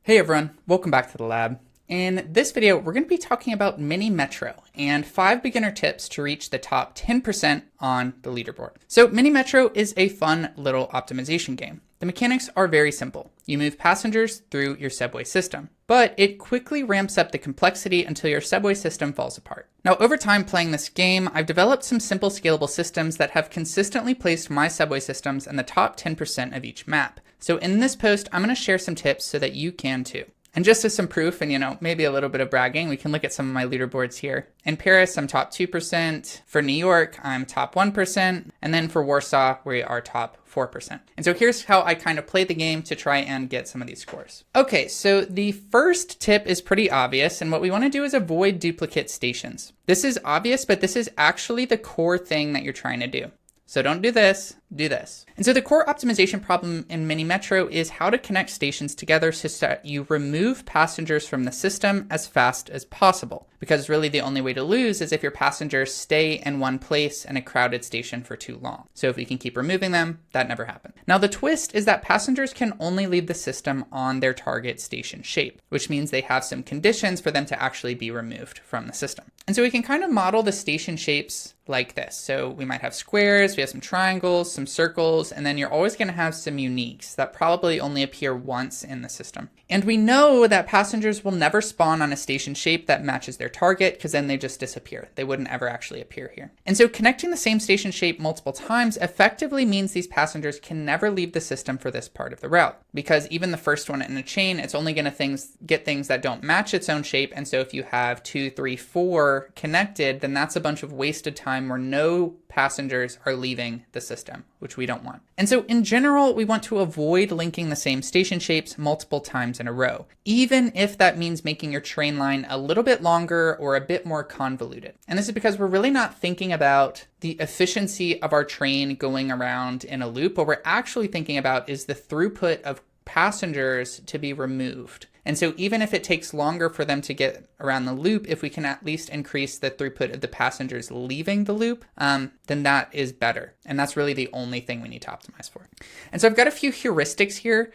Hey everyone, welcome back to the lab. In this video, we're going to be talking about Mini Metro and 5 beginner tips to reach the top 10% on the leaderboard. So Mini Metro is a fun little optimization game. The mechanics are very simple. You move passengers through your subway system, but it quickly ramps up the complexity until your subway system falls apart. Now, over time playing this game, I've developed some simple scalable systems that have consistently placed my subway systems in the top 10% of each map. So in this post, I'm going to share some tips so that you can too. And just as some proof and, maybe a little bit of bragging, we can look at some of my leaderboards here. In Paris, I'm top 2%. For New York, I'm top 1%. And then for Warsaw, we are top 4%. And so here's how I kind of play the game to try and get some of these scores. Okay, so the first tip is pretty obvious. And what we want to do is avoid duplicate stations. This is obvious, but this is actually the core thing that you're trying to do. So don't do this, do this. And so the core optimization problem in Mini Metro is how to connect stations together so that you remove passengers from the system as fast as possible. Because really the only way to lose is if your passengers stay in one place in a crowded station for too long. So if we can keep removing them, that never happened. Now the twist is that passengers can only leave the system on their target station shape, which means they have some conditions for them to actually be removed from the system. And so we can kind of model the station shapes like this. So we might have squares, we have some triangles, some circles, and then you're always going to have some uniques that probably only appear once in the system. And we know that passengers will never spawn on a station shape that matches their target because then they just disappear. They wouldn't ever actually appear here. And so connecting the same station shape multiple times effectively means these passengers can never leave the system for this part of the route, because even the first one in a chain, it's only going to get things that don't match its own shape. And so if you have 2, 3, 4 connected, then that's a bunch of wasted time where no passengers are leaving the system, which we don't want. And so in general, we want to avoid linking the same station shapes multiple times in a row, even if that means making your train line a little bit longer or a bit more convoluted. And this is because we're really not thinking about the efficiency of our train going around in a loop. What we're actually thinking about is the throughput of passengers to be removed. And so even if it takes longer for them to get around the loop, if we can at least increase the throughput of the passengers leaving the loop, then that is better. And that's really the only thing we need to optimize for. And so I've got a few heuristics here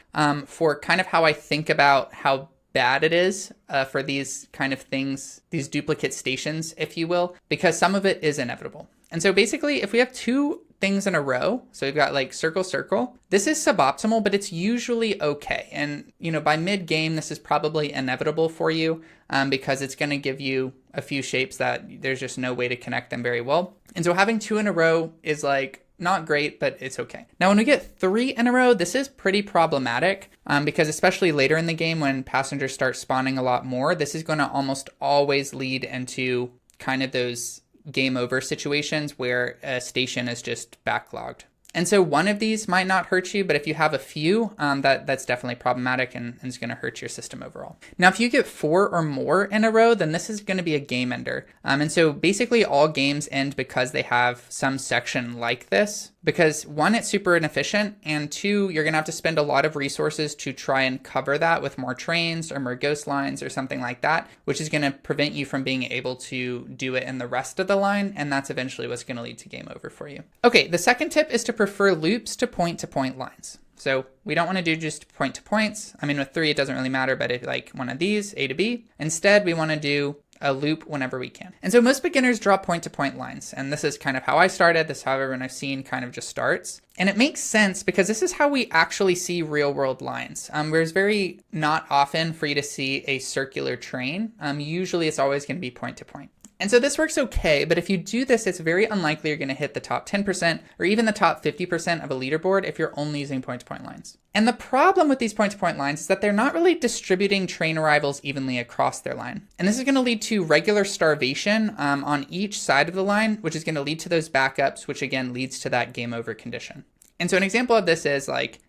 for kind of how I think about how bad it is for these kind of things, these duplicate stations, if you will, because some of it is inevitable. And so basically, if we have 2 things in a row, so we've got like circle, circle, this is suboptimal, but it's usually okay. And, by mid-game, this is probably inevitable for you because it's going to give you a few shapes that there's just no way to connect them very well. And so having 2 in a row is like not great, but it's okay. Now, when we get 3 in a row, this is pretty problematic because especially later in the game when passengers start spawning a lot more, this is going to almost always lead into kind of those game over situations where a station is just backlogged. And so one of these might not hurt you, but if you have a few, that's definitely problematic and is going to hurt your system overall. Now, if you get 4 or more in a row, then this is going to be a game ender. And so basically all games end because they have some section like this. Because 1, it's super inefficient, and 2, you're going to have to spend a lot of resources to try and cover that with more trains or more ghost lines or something like that, which is going to prevent you from being able to do it in the rest of the line, and that's eventually what's going to lead to game over for you. Okay, the second tip is to prefer loops to point-to-point lines. So we don't want to do just point-to-points. I mean, with 3, it doesn't really matter, but if like one of these, A to B, instead we want to do a loop whenever we can. And so most beginners draw point-to-point lines. And this is kind of how I started. This is how everyone I've seen kind of just starts. And it makes sense because this is how we actually see real world lines. Whereas very not often for you to see a circular train. Usually it's always going to be point-to-point. And so this works okay, but if you do this, it's very unlikely you're going to hit the top 10% or even the top 50% of a leaderboard if you're only using point-to-point lines. And the problem with these point-to-point lines is that they're not really distributing train arrivals evenly across their line. And this is going to lead to regular starvation on each side of the line, which is going to lead to those backups, which again leads to that game over condition. And so an example of this is like,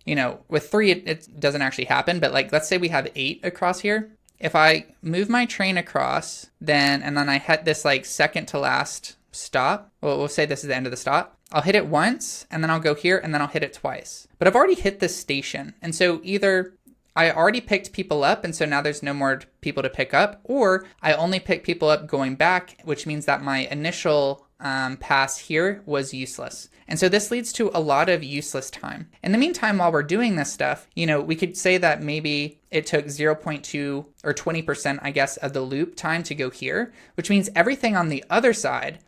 with 3, it doesn't actually happen, but like, let's say we have 8 across here. If I move my train across, and then I hit this like second to last stop, well, we'll say this is the end of the stop. I'll hit it once, and then I'll go here, and then I'll hit it twice. But I've already hit this station. And so either I already picked people up, and so now there's no more people to pick up, or I only pick people up going back, which means that my initial pass here was useless. And so this leads to a lot of useless time. In the meantime, while we're doing this stuff, we could say that maybe it took 0.2 or 20%, I guess, of the loop time to go here, which means everything on the other side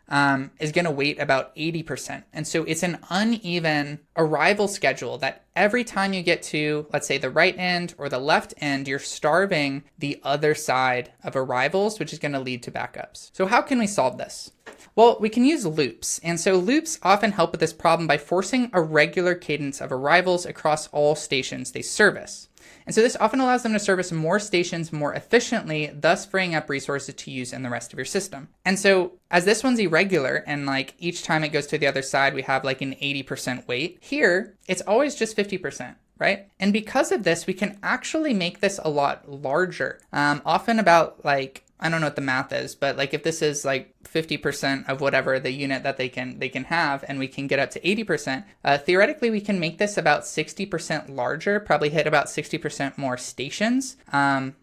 is going to wait about 80%. And so it's an uneven arrival schedule that every time you get to, let's say, the right end or the left end, you're starving the other side of arrivals, which is going to lead to backups. So how can we solve this? Well, we can use loops. And so loops often help with this problem by forcing a regular cadence of arrivals across all stations they service. And so this often allows them to service more stations more efficiently, thus freeing up resources to use in the rest of your system. And so as this one's irregular and like each time it goes to the other side, we have like an 80% wait. Here, it's always just 50%. Right? And because of this, we can actually make this a lot larger. Often about like, I don't know what the math is, but like if this is like 50% of whatever the unit that they can have, and we can get up to 80%, theoretically we can make this about 60% larger, probably hit about 60% more stations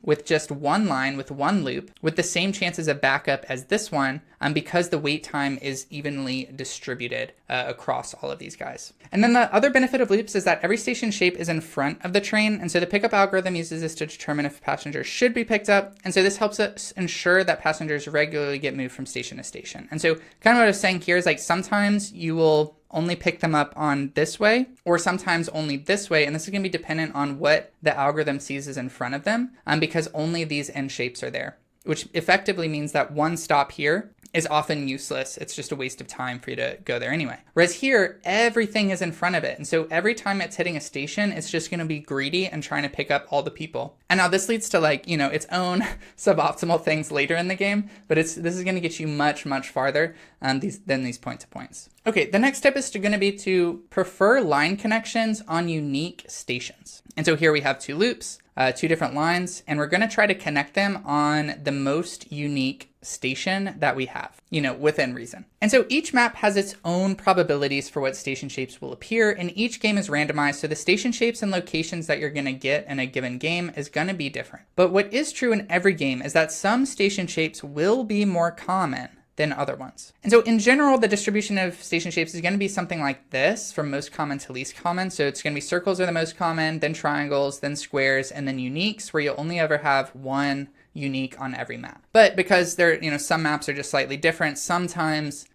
with just one line, with one loop, with the same chances of backup as this one, because the wait time is evenly distributed across all of these guys. And then the other benefit of loops is that every station shape is in front of the train, and so the pickup algorithm uses this to determine if passengers should be picked up, and so this helps us ensure that passengers regularly get moved from station to station. And so kind of what I was saying here is like sometimes you will only pick them up on this way, or sometimes only this way, and this is going to be dependent on what the algorithm sees is in front of them, because only these end shapes are there, which effectively means that one stop here is often useless. It's just a waste of time for you to go there anyway. Whereas here, everything is in front of it. And so every time it's hitting a station, it's just going to be greedy and trying to pick up all the people. And now this leads to like, you know, its own suboptimal things later in the game, but this is going to get you much, much farther than these point-to-points. Okay, the next step is going to be to prefer line connections on unique stations. And so here we have two loops, two different lines, and we're going to try to connect them on the most unique station that we have, you know, within reason. And so each map has its own probabilities for what station shapes will appear, and each game is randomized, so the station shapes and locations that you're going to get in a given game is going to be different. But what is true in every game is that some station shapes will be more common than other ones. And so in general, the distribution of station shapes is going to be something like this, from most common to least common. So it's going to be circles are the most common, then triangles, then squares, and then uniques, where you'll only ever have one unique on every map. But because there, you know, some maps are just slightly different, sometimes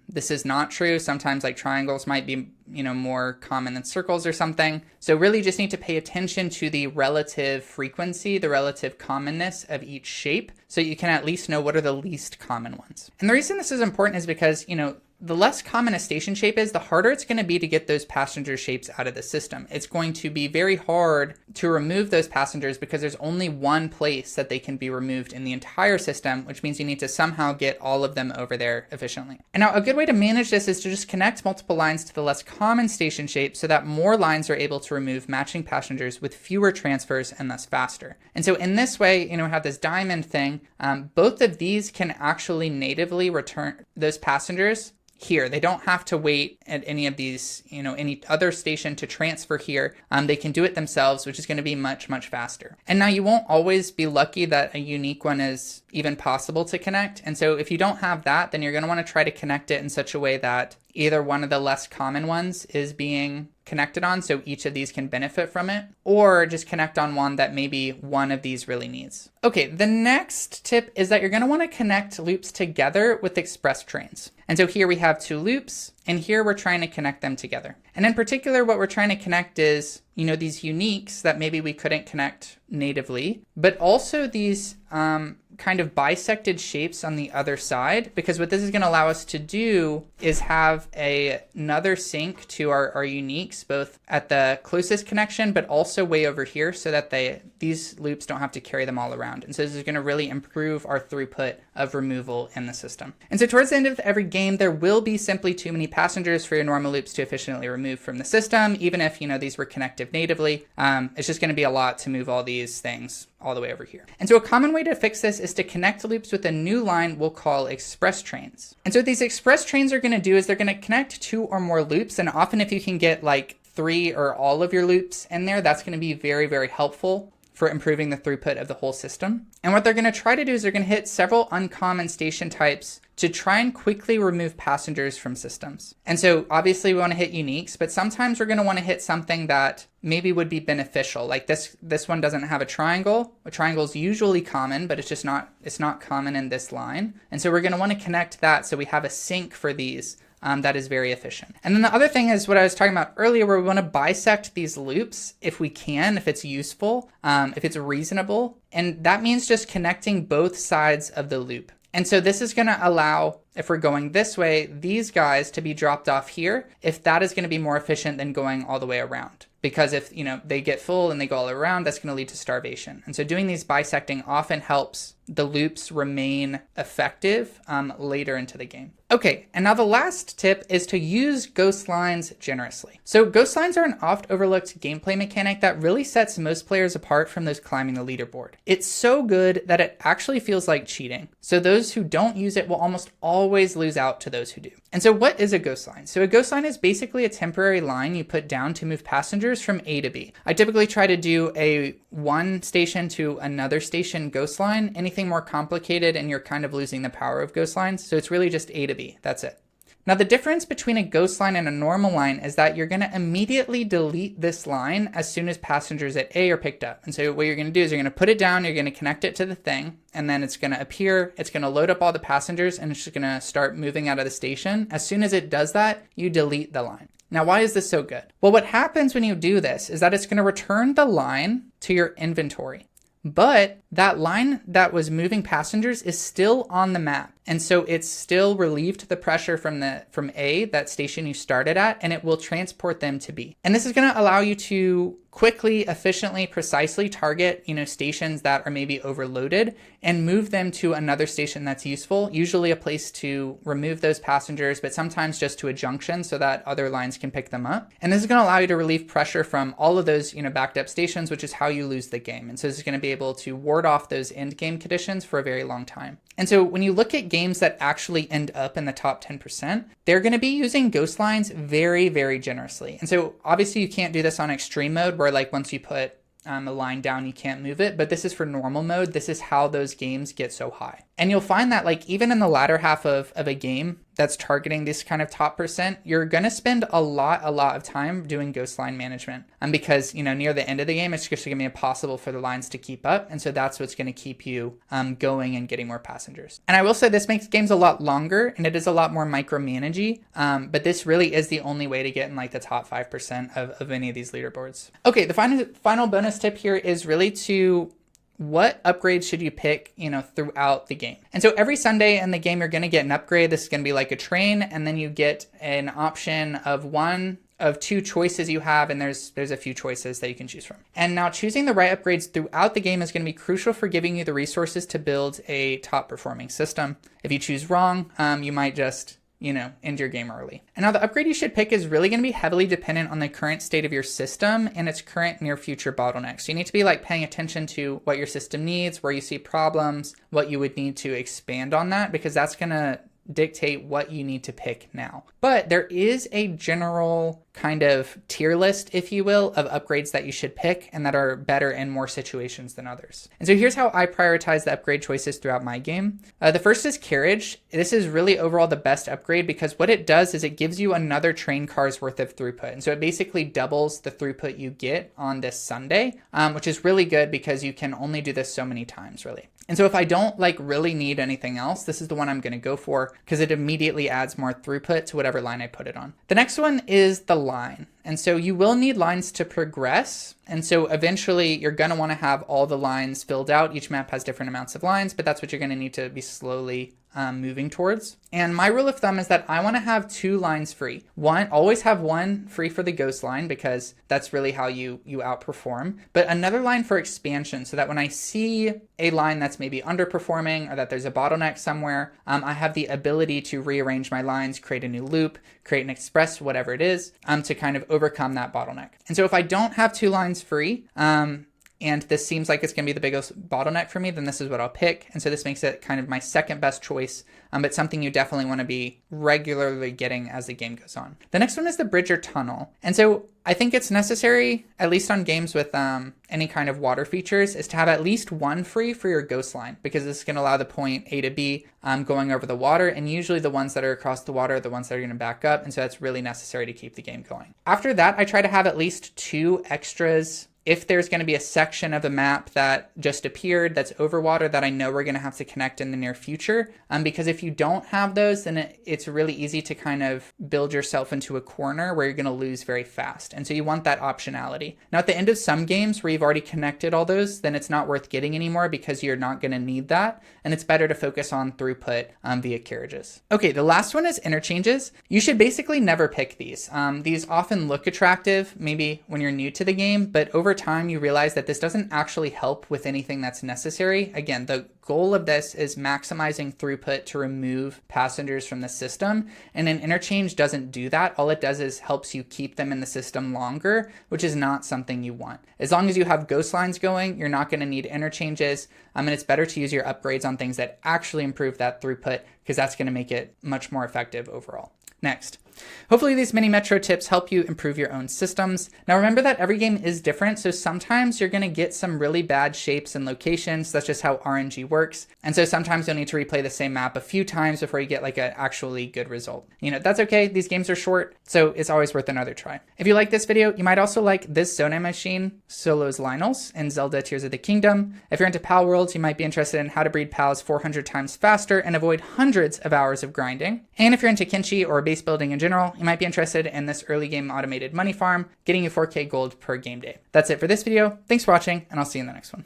this is not true. Sometimes like triangles might be, you know, more common than circles or something. So really just need to pay attention to the relative frequency, the relative commonness of each shape, so you can at least know what are the least common ones. And the reason this is important is because, you know, the less common a station shape is, the harder it's going to be to get those passenger shapes out of the system. It's going to be very hard to remove those passengers because there's only one place that they can be removed in the entire system, which means you need to somehow get all of them over there efficiently. And now a good way to manage this is to just connect multiple lines to the less common station shape so that more lines are able to remove matching passengers with fewer transfers and thus faster. And so in this way, you know, we have this diamond thing. Both of these can actually natively return those passengers here. They don't have to wait at any of these, you know, any other station to transfer here. They can do it themselves, which is going to be much, much faster. And now you won't always be lucky that a unique one is even possible to connect. And so if you don't have that, then you're going to want to try to connect it in such a way that either one of the less common ones is being connected on, so each of these can benefit from it, or just connect on one that maybe one of these really needs. Okay, the next tip is that you're going to want to connect loops together with express trains. And so here we have two loops, and here we're trying to connect them together. And in particular, what we're trying to connect is, you know, these uniques that maybe we couldn't connect natively, but also these kind of bisected shapes on the other side, because what this is going to allow us to do is have another sync to our uniques, both at the closest connection, but also way over here, so that these loops don't have to carry them all around. And so this is going to really improve our throughput of removal in the system. And so towards the end of every game, there will be simply too many passengers for your normal loops to efficiently remove from the system, even if, you know, these were connected natively. It's just going to be a lot to move all these things all the way over here. And so a common way to fix this is to connect loops with a new line we'll call express trains. And so what these express trains are going to do is they're going to connect two or more loops. And often if you can get like 3 or all of your loops in there, that's going to be very, very helpful for improving the throughput of the whole system. And what they're going to try to do is they're going to hit several uncommon station types to try and quickly remove passengers from systems. And so obviously we want to hit uniques, but sometimes we're going to want to hit something that maybe would be beneficial. Like this one doesn't have a triangle. A triangle is usually common, but it's not common in this line. And so we're going to want to connect that so we have a sink for these. That is very efficient. And then the other thing is what I was talking about earlier, where we want to bisect these loops if we can, if it's useful, if it's reasonable. And that means just connecting both sides of the loop. And so this is going to allow, if we're going this way, these guys to be dropped off here, if that is going to be more efficient than going all the way around. Because if they get full and they go all around, that's going to lead to starvation. And so doing these bisecting often helps the loops remain effective later into the game. Okay, and now the last tip is to use ghost lines generously. So ghost lines are an oft overlooked gameplay mechanic that really sets most players apart from those climbing the leaderboard. It's so good that it actually feels like cheating. So those who don't use it will almost always lose out to those who do. And so what is a ghost line? So a ghost line is basically a temporary line you put down to move passengers from A to B. I typically try to do a one station to another station ghost line. Anything more complicated and you're kind of losing the power of ghost lines. So it's really just A to B. That's it. Now the difference between a ghost line and a normal line is that you're going to immediately delete this line as soon as passengers at A are picked up. And so what you're going to do is you're going to put it down, you're going to connect it to the thing, and then it's going to appear, it's going to load up all the passengers, and it's just going to start moving out of the station. As soon as it does that, you delete the line. Now, why is this so good? Well, what happens when you do this is that it's going to return the line to your inventory. But that line that was moving passengers is still on the map. And so it's still relieved the pressure from A, that station you started at, and it will transport them to B. And this is going to allow you to quickly, efficiently, precisely target, stations that are maybe overloaded and move them to another station that's useful, usually a place to remove those passengers, but sometimes just to a junction so that other lines can pick them up. And this is going to allow you to relieve pressure from all of those, backed up stations, which is how you lose the game. And so this is going to be able to ward off those end game conditions for a very long time. And so when you look at games that actually end up in the top 10%, they're going to be using ghost lines very, very generously. And so obviously you can't do this on extreme mode where like once you put a line down, you can't move it. But this is for normal mode. This is how those games get so high. And you'll find that like even in the latter half of a game that's targeting this kind of top percent, you're going to spend a lot of time doing ghost line management. And because, near the end of the game, it's just going to be impossible for the lines to keep up. And so that's what's going to keep you going and getting more passengers. And I will say this makes games a lot longer and it is a lot more micromanagey. But this really is the only way to get in like the top 5% of any of these leaderboards. Okay, the final bonus tip here is really to what upgrades should you pick, throughout the game. And so every Sunday in the game, you're going to get an upgrade. This is going to be like a train. And then you get an option of one of two choices you have. And there's a few choices that you can choose from. And now choosing the right upgrades throughout the game is going to be crucial for giving you the resources to build a top performing system. If you choose wrong, you might just end your game early. And now the upgrade you should pick is really going to be heavily dependent on the current state of your system and its current near future bottlenecks. So you need to be like paying attention to what your system needs, where you see problems, what you would need to expand on that, because that's going to dictate what you need to pick now. But there is a general kind of tier list, if you will, of upgrades that you should pick and that are better in more situations than others. And so here's how I prioritize the upgrade choices throughout my game. The first is carriage. This is really overall the best upgrade because what it does is it gives you another train car's worth of throughput. And so it basically doubles the throughput you get on this Sunday, which is really good because you can only do this so many times, really. And so if I don't really need anything else, this is the one I'm going to go for because it immediately adds more throughput to whatever line I put it on. The next one is the line. And so you will need lines to progress. And so eventually you're going to want to have all the lines filled out. Each map has different amounts of lines, but that's what you're going to need to be slowly moving towards. And my rule of thumb is that I want to have 2 lines free. Always have one free for the ghost line because that's really how you outperform, but another line for expansion so that when I see a line that's maybe underperforming or that there's a bottleneck somewhere, I have the ability to rearrange my lines, create a new loop, create an express, whatever it is, to kind of overcome that bottleneck. And so if I don't have 2 lines free, and this seems like it's going to be the biggest bottleneck for me, then this is what I'll pick. And so this makes it kind of my second best choice, but something you definitely want to be regularly getting as the game goes on. The next one is the bridge or tunnel. And so I think it's necessary, at least on games with any kind of water features, is to have at least one free for your ghost line, because this is going to allow the point A to B going over the water, and usually the ones that are across the water are the ones that are going to back up, and so that's really necessary to keep the game going. After that, I try to have at least 2 extras if there's going to be a section of the map that just appeared that's over water that I know we're going to have to connect in the near future. Because if you don't have those, then it's really easy to kind of build yourself into a corner where you're going to lose very fast. And so you want that optionality. Now, at the end of some games where you've already connected all those, then it's not worth getting anymore because you're not going to need that. And it's better to focus on throughput via carriages. Okay, the last one is interchanges. You should basically never pick these. These often look attractive, maybe when you're new to the game, but over time you realize that this doesn't actually help with anything that's necessary. Again, the goal of this is maximizing throughput to remove passengers from the system, and an interchange doesn't do that. All it does is helps you keep them in the system longer, which is not something you want. As long as you have ghost lines going, you're not going to need interchanges, and it's better to use your upgrades on things that actually improve that throughput, because that's going to make it much more effective overall. Next. Hopefully these mini Metro tips help you improve your own systems. Now remember that every game is different, so sometimes you're going to get some really bad shapes and locations. That's just how RNG works. And so sometimes you'll need to replay the same map a few times before you get like an actually good result. That's okay. These games are short, so it's always worth another try. If you like this video, you might also like this Zona Machine, Solo's Lynels, and Zelda Tears of the Kingdom. If you're into Pal Worlds, you might be interested in how to breed pals 400 times faster and avoid hundreds of hours of grinding. And if you're into Kenshi or base building in general, you might be interested in this early game automated money farm, getting you 4K gold per game day. That's it for this video. Thanks for watching, and I'll see you in the next one.